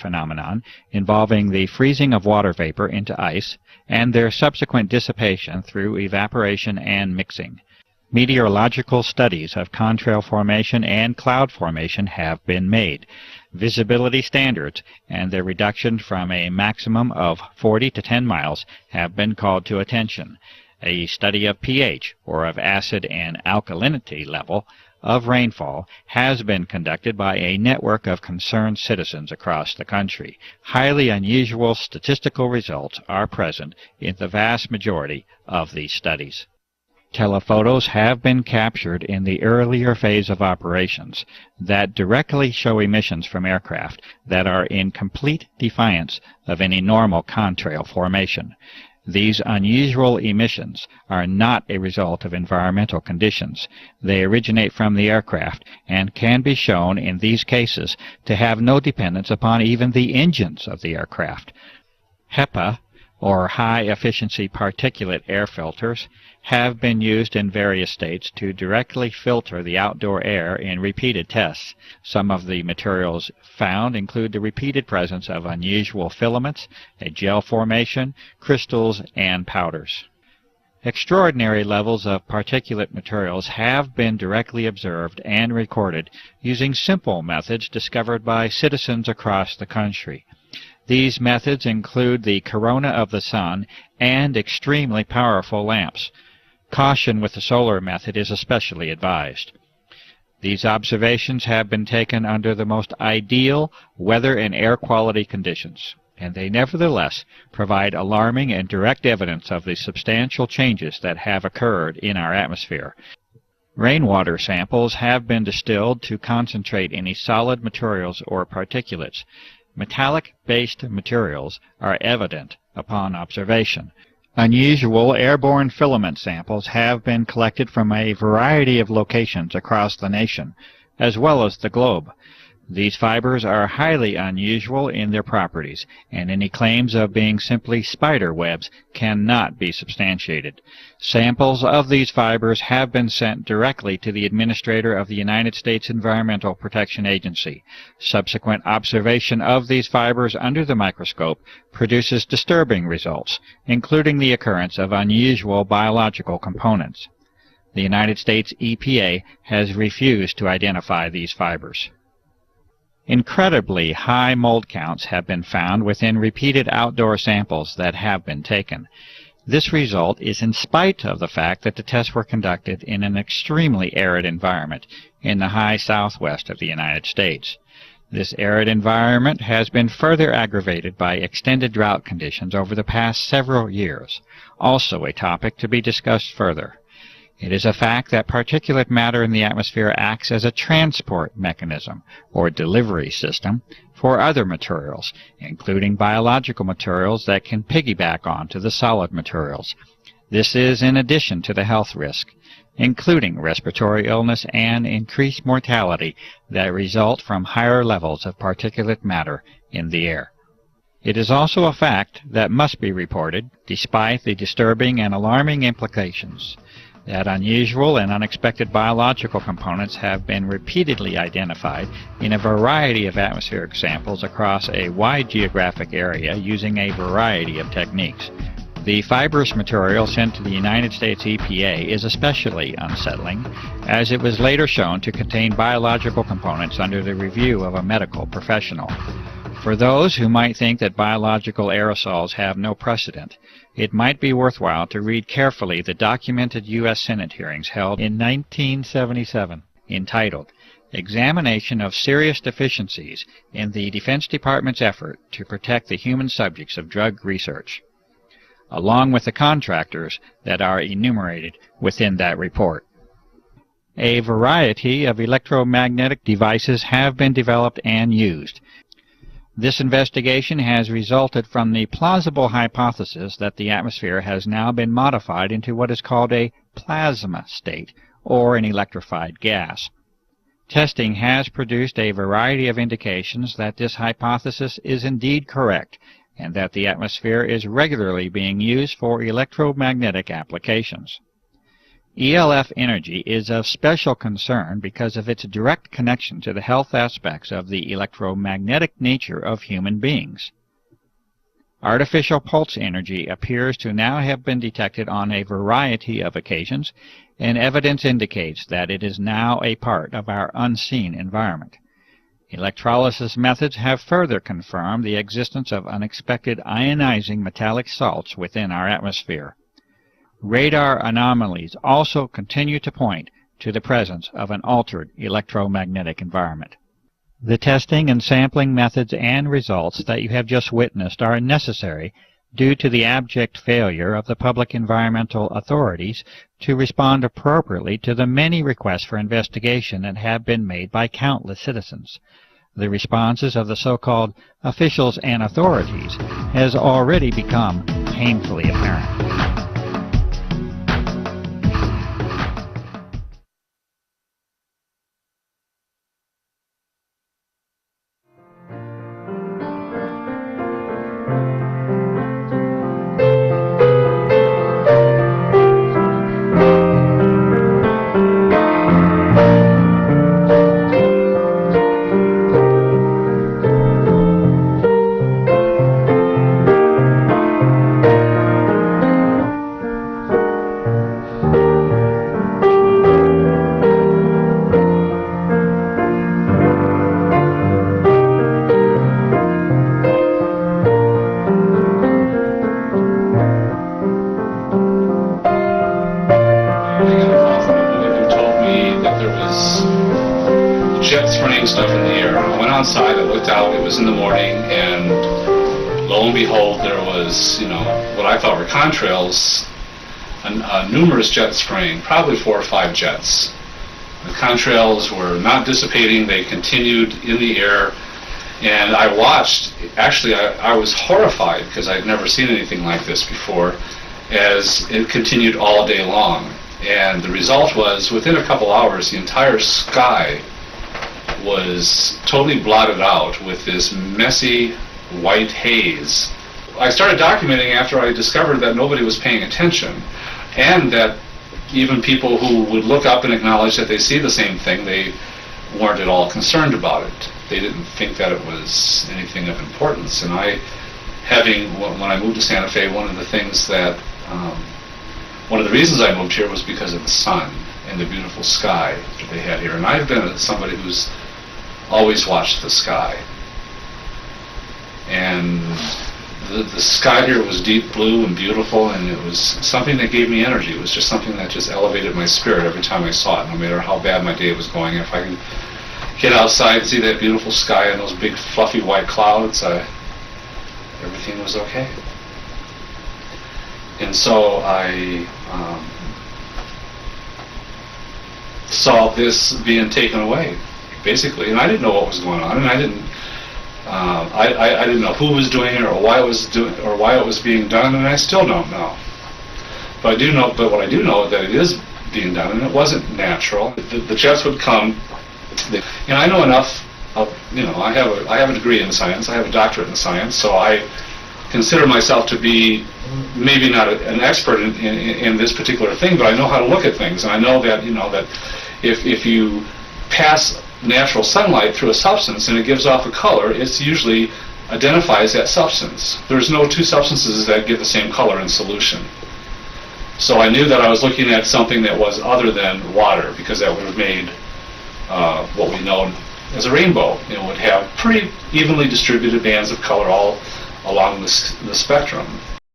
phenomenon involving the freezing of water vapor into ice and their subsequent dissipation through evaporation and mixing. Meteorological studies of contrail formation and cloud formation have been made. Visibility standards and their reduction from a maximum of 40 to 10 miles have been called to attention. A study of pH, or of acid and alkalinity level, of rainfall has been conducted by a network of concerned citizens across the country. Highly unusual statistical results are present in the vast majority of these studies. Telephotos have been captured in the earlier phase of operations that directly show emissions from aircraft that are in complete defiance of any normal contrail formation. These unusual emissions are not a result of environmental conditions. They originate from the aircraft and can be shown in these cases to have no dependence upon even the engines of the aircraft. HEPA, or high-efficiency particulate air filters, have been used in various states to directly filter the outdoor air in repeated tests. Some of the materials found include the repeated presence of unusual filaments, a gel formation, crystals, and powders. Extraordinary levels of particulate materials have been directly observed and recorded using simple methods discovered by citizens across the country. These methods include the corona of the sun and extremely powerful lamps. Caution with the solar method is especially advised. These observations have been taken under the most ideal weather and air quality conditions, and they nevertheless provide alarming and direct evidence of the substantial changes that have occurred in our atmosphere. Rainwater samples have been distilled to concentrate any solid materials or particulates. Metallic-based materials are evident upon observation. Unusual airborne filament samples have been collected from a variety of locations across the nation, as well as the globe. These fibers are highly unusual in their properties, and any claims of being simply spider webs cannot be substantiated. Samples of these fibers have been sent directly to the Administrator of the United States Environmental Protection Agency. Subsequent observation of these fibers under the microscope produces disturbing results, including the occurrence of unusual biological components. The United States EPA has refused to identify these fibers. Incredibly high mold counts have been found within repeated outdoor samples that have been taken. This result is in spite of the fact that the tests were conducted in an extremely arid environment in the high southwest of the United States. This arid environment has been further aggravated by extended drought conditions over the past several years, also a topic to be discussed further. It is a fact that particulate matter in the atmosphere acts as a transport mechanism, or delivery system, for other materials, including biological materials that can piggyback onto the solid materials. This is in addition to the health risk, including respiratory illness and increased mortality that result from higher levels of particulate matter in the air. It is also a fact that must be reported, despite the disturbing and alarming implications, that unusual and unexpected biological components have been repeatedly identified in a variety of atmospheric samples across a wide geographic area using a variety of techniques. The fibrous material sent to the United States EPA is especially unsettling, as it was later shown to contain biological components under the review of a medical professional. For those who might think that biological aerosols have no precedent, it might be worthwhile to read carefully the documented U.S. Senate hearings held in 1977, entitled Examination of Serious Deficiencies in the Defense Department's Effort to Protect the Human Subjects of Drug Research, along with the contractors that are enumerated within that report. A variety of electromagnetic devices have been developed and used. This investigation has resulted from the plausible hypothesis that the atmosphere has now been modified into what is called a plasma state, or an electrified gas. Testing has produced a variety of indications that this hypothesis is indeed correct, and that the atmosphere is regularly being used for electromagnetic applications. ELF energy is of special concern because of its direct connection to the health aspects of the electromagnetic nature of human beings. Artificial pulse energy appears to now have been detected on a variety of occasions, and evidence indicates that it is now a part of our unseen environment. Electrolysis methods have further confirmed the existence of unexpected ionizing metallic salts within our atmosphere. Radar anomalies also continue to point to the presence of an altered electromagnetic environment. The testing and sampling methods and results that you have just witnessed are necessary due to the abject failure of the public environmental authorities to respond appropriately to the many requests for investigation that have been made by countless citizens. The responses of the so-called officials and authorities has already become painfully apparent. Jet spraying stuff in the air. I went outside, I looked out, it was in the morning, and lo and behold, there was, what I thought were contrails, numerous jets spraying, probably 4 or 5 jets. The contrails were not dissipating, they continued in the air, and I watched. Actually, I was horrified because I'd never seen anything like this before, as it continued all day long. And the result was, within a couple hours, the entire sky was totally blotted out with this messy white haze. I started documenting after I discovered that nobody was paying attention, and that even people who would look up and acknowledge that they see the same thing, they weren't at all concerned about it. They didn't think that it was anything of importance. And when I moved to Santa Fe, one of the things that, one of the reasons I moved here was because of the sun and the beautiful sky that they had here. And I've been somebody who's always watched the sky. And the sky here was deep blue and beautiful, and it was something that gave me energy. It was just something that just elevated my spirit every time I saw it, no matter how bad my day was going. If I could get outside and see that beautiful sky and those big fluffy white clouds, everything was okay. And so I saw this being taken away, basically, and I didn't know what was going on, and I didn't know who was doing it or why it was being done, and I still don't know. But I do know. But what I do know is that it is being done, and it wasn't natural. The jets would come. I know enough of, I have a degree in science. I have a doctorate in science, so I consider myself to be maybe not an expert in this particular thing, but I know how to look at things, and I know that that if you pass natural sunlight through a substance and it gives off a color, it usually identifies that substance. There's no two substances that give the same color in solution. So I knew that I was looking at something that was other than water, because that would have made what we know as a rainbow. It would have pretty evenly distributed bands of color all along the spectrum.